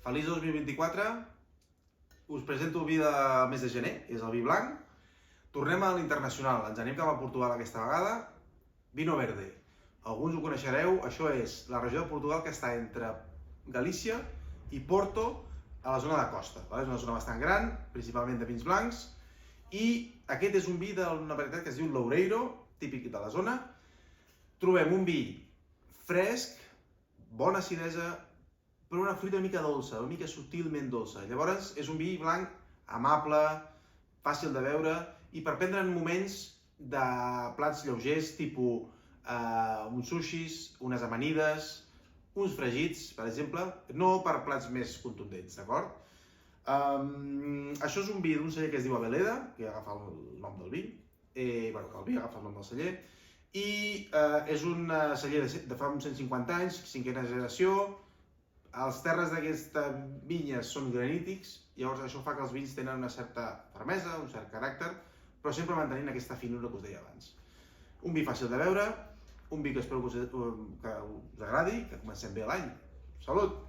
Feliç 2024, us presento el vi de mes de gener, és el vi blanc. Tornem a l'internacional, ens anem cap a Portugal aquesta vegada. Vino Verde, alguns ho coneixereu, això és la regió de Portugal que està entre Galícia i Porto, a la zona de costa. És una zona bastant gran, principalment de vins blancs, i aquest és un vi d'una varietat que es diu Loureiro, típic de la zona. Trobem un vi fresc, bona acidesa, però una fruita una mica dolça, una mica sutilment dolça. Llavors és un vi blanc amable, fàcil de beure i per prendre en moments de plats lleugers, tipus uns sushis, unes amanides, uns fregits, per exemple, no per plats més contundents, d'acord? Això és un vi d'un celler que es diu Abeleda, que agafa el nom del vi, el vi agafa el nom del celler, i és un celler de fa uns 150 anys, cinquena generació. Els terres d'aquesta vinya són granítics, llavors això fa que els vins tenen una certa fermesa, un cert caràcter, però sempre mantenint aquesta finura que us deia abans. Un vi fàcil de beure, un vi que espero que us agradi, que comencem bé l'any. Salut!